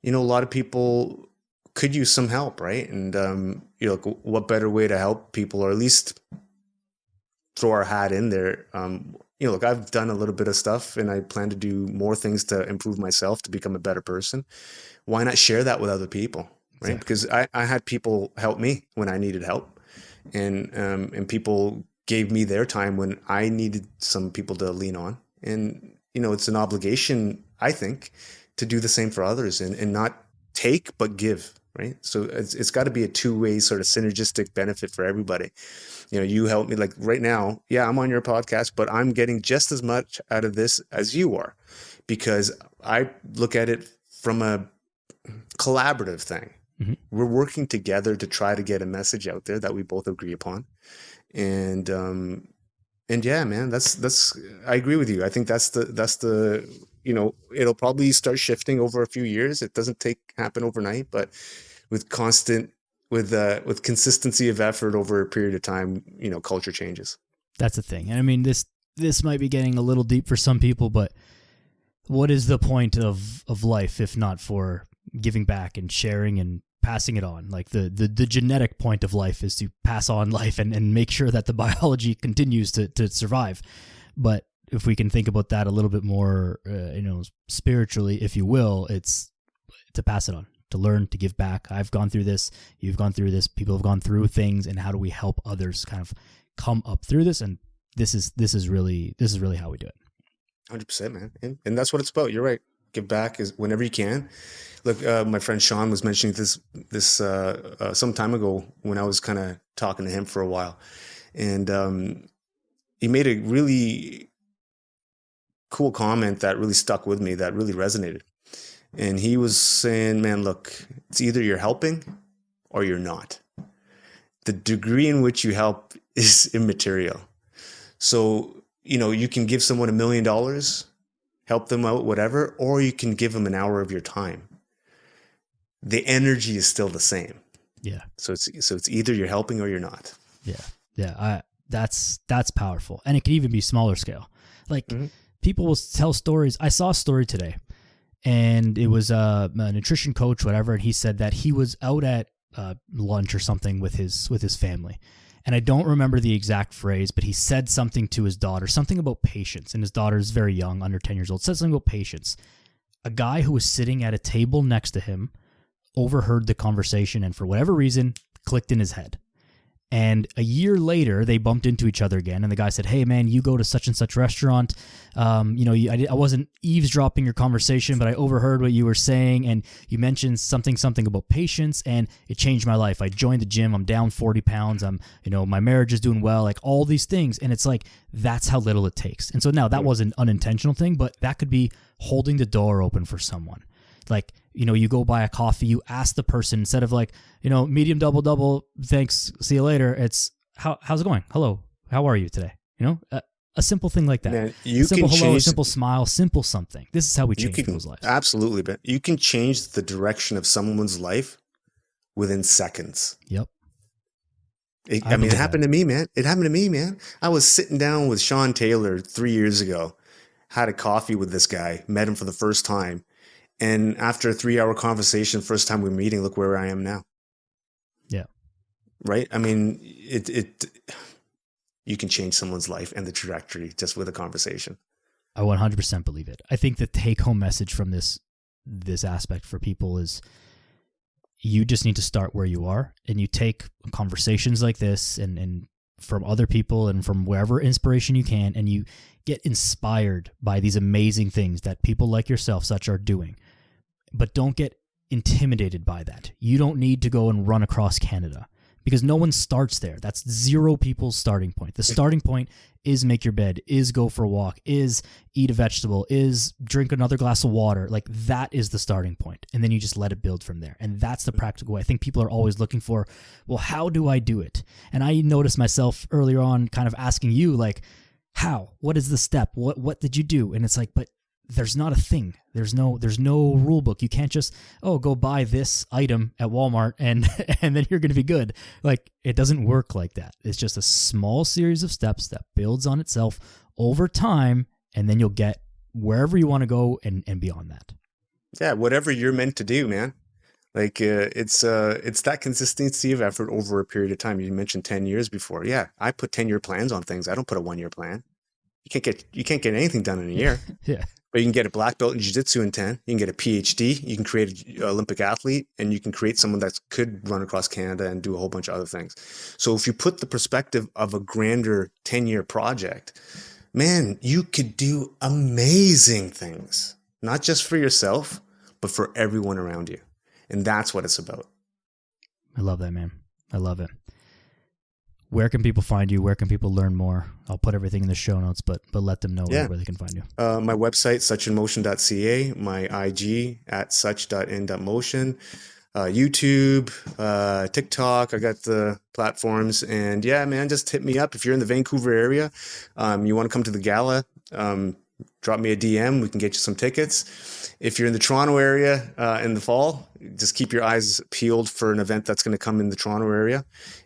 a lot of people could use some help, right? And, what better way to help people, or at least throw our hat in there? Look, I've done a little bit of stuff, and I plan to do more things to improve myself, to become a better person. Why not share that with other people, right? Exactly. Because I had people help me when I needed help, and people gave me their time when I needed some people to lean on. And, it's an obligation, I think, to do the same for others, and not take, but give, right? So it's got to be a two-way sort of synergistic benefit for everybody. You help me, like right now, yeah, I'm on your podcast, but I'm getting just as much out of this as you are, because I look at it from a collaborative thing. Mm-hmm. We're working together to try to get a message out there that we both agree upon. And yeah, man, that's, I agree with you. I think that's the, it'll probably start shifting over a few years. It doesn't happen overnight, but with consistency of effort over a period of time, culture changes. That's the thing. And I mean, this might be getting a little deep for some people, but what is the point of life if not for giving back and sharing and passing it on? Like the genetic point of life is to pass on life and make sure that the biology continues to survive. But if we can think about that a little bit more, spiritually, if you will, it's to pass it on, to learn, to give back. I've gone through this. You've gone through this. People have gone through things, and how do we help others kind of come up through this? And this is really how we do it. 100%, man. And that's what it's about. You're right. Give back is whenever you can. Look, my friend Sean was mentioning this some time ago when I was kind of talking to him for a while, and he made a really cool comment that really stuck with me, that really resonated. And he was saying, man, look, it's either you're helping or you're not. The degree in which you help is immaterial. So, you can give someone $1 million, help them out, whatever, or you can give them an hour of your time. The energy is still the same. Yeah. So it's either you're helping or you're not. Yeah. Yeah. That's powerful. And it could even be smaller scale. Like people will tell stories. I saw a story today, and it was a nutrition coach, whatever. And he said that he was out at lunch or something with his family. And I don't remember the exact phrase, but he said something to his daughter, something about patience. And his daughter is very young, under 10 years old, said something about patience. A guy who was sitting at a table next to him overheard the conversation and for whatever reason clicked in his head. And a year later, they bumped into each other again. And the guy said, hey, man, you go to such and such restaurant. I wasn't eavesdropping your conversation, but I overheard what you were saying. And you mentioned something about patience, and it changed my life. I joined the gym. I'm down 40 pounds. My marriage is doing well, like all these things. And it's like, that's how little it takes. And so now that was an unintentional thing, but that could be holding the door open for someone. Like, you go buy a coffee, you ask the person instead of like, medium double, thanks, see you later. It's how's it going? Hello, how are you today? A simple thing like that. Man, you a simple can hello, change, a simple smile, simple something. This is how we change people's lives. Absolutely, but you can change the direction of someone's life within seconds. Yep. It happened to me, man. It happened to me, man. I was sitting down with Sean Taylor 3 years ago, had a coffee with this guy, met him for the first time. And after a 3-hour conversation, first time we were meeting, look where I am now. Yeah. Right? I mean, you can change someone's life and the trajectory just with a conversation. I 100% believe it. I think the take-home message from this aspect for people is you just need to start where you are, and you take conversations like this and from other people and from wherever inspiration you can, and you get inspired by these amazing things that people like yourself, Sach, are doing. But don't get intimidated by that. You don't need to go and run across Canada, because no one starts there. That's 0 people's starting point. The starting point is make your bed, is go for a walk, is eat a vegetable, is drink another glass of water. Like, that is the starting point. And then you just let it build from there. And that's the practical way. I think people are always looking for, well, how do I do it? And I noticed myself earlier on kind of asking you, like, how? What is the step? What did you do? And it's like, but there's not a thing. There's no rule book. You can't just, go buy this item at Walmart and then you're going to be good. Like, it doesn't work like that. It's just a small series of steps that builds on itself over time, and then you'll get wherever you want to go and beyond that. Yeah, whatever you're meant to do, man. Like, it's that consistency of effort over a period of time. You mentioned 10 years before. Yeah, I put 10-year plans on things. I don't put a 1-year plan. You can't get anything done in a year. Yeah. But you can get a black belt in jiu-jitsu in 10. You can get a PhD. You can create an Olympic athlete, and you can create someone that could run across Canada and do a whole bunch of other things. So if you put the perspective of a grander 10-year project, man, you could do amazing things, not just for yourself, but for everyone around you. And that's what it's about. I love that, man. I love it. Where can people find you? Where can people learn more? I'll put everything in the show notes, but let them know where they can find you. My website, sachinmotion.ca, my IG at such.in.motion, YouTube, TikTok. I got the platforms. And yeah, man, just hit me up. If you're in the Vancouver area, you want to come to the gala, drop me a DM. We can get you some tickets. If you're in the Toronto area in the fall, just keep your eyes peeled for an event that's going to come in the Toronto area.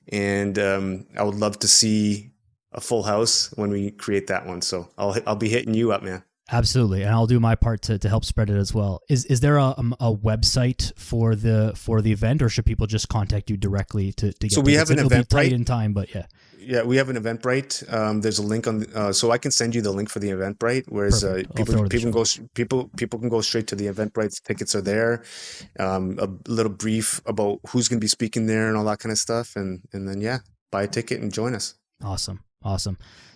And I would love to see a full house when we create that one. So I'll be hitting you up, man. Absolutely, and I'll do my part to help spread it as well. Is there a website for the event, or should people just contact you directly to get? So we have an Eventbrite in time, but yeah. Yeah, we have an Eventbrite. There's a link on, so I can send you the link for the Eventbrite. Whereas people can go straight to the Eventbrite. Tickets are there. A little brief about who's going to be speaking there and all that kind of stuff, and then buy a ticket and join us. Awesome.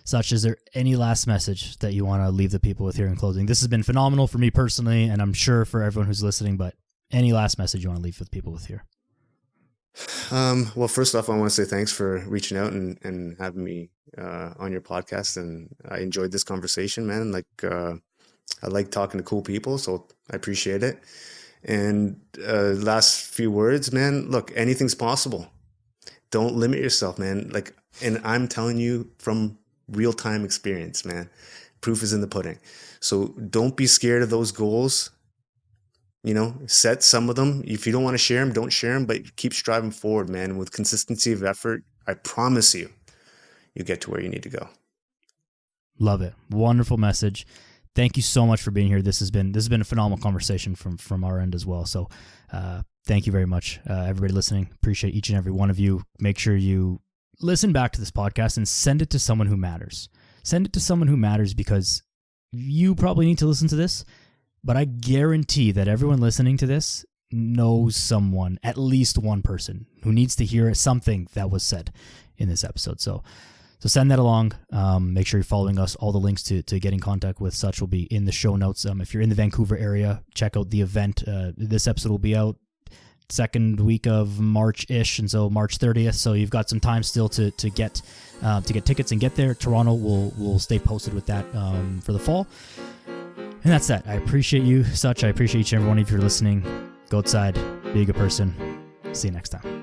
Sach, is there any last message that you want to leave the people with here in closing? This has been phenomenal for me personally, and I'm sure for everyone who's listening. But any last message you want to leave with people with here? Well, first off, I want to say thanks for reaching out and having me on your podcast, and I enjoyed this conversation, man. Like, I like talking to cool people, so I appreciate it. And last few words, man. Look, anything's possible. Don't limit yourself, man. Like, and I'm telling you from real-time experience, man. Proof is in the pudding. So don't be scared of those goals. Set some of them. If you don't want to share them, don't share them, but keep striving forward, man. With consistency of effort, I promise you get to where you need to go. Love it. Wonderful message. Thank you so much for being here. This has been a phenomenal conversation from our end as well. So thank you very much, everybody listening. Appreciate each and every one of you. Make sure you listen back to this podcast and send it to someone who matters. Send it to someone who matters, because you probably need to listen to this. But I guarantee that everyone listening to this knows someone, at least one person, who needs to hear something that was said in this episode. So send that along. Make sure you're following us. All the links to get in contact with Sach will be in the show notes. If you're in the Vancouver area, check out the event. This episode will be out second week of March-ish, and so March 30th. So you've got some time still to get tickets and get there. Toronto will stay posted with that for the fall. And that's that. I appreciate you, Sach. I appreciate each and every one of you for listening. Go outside, be a good person. See you next time.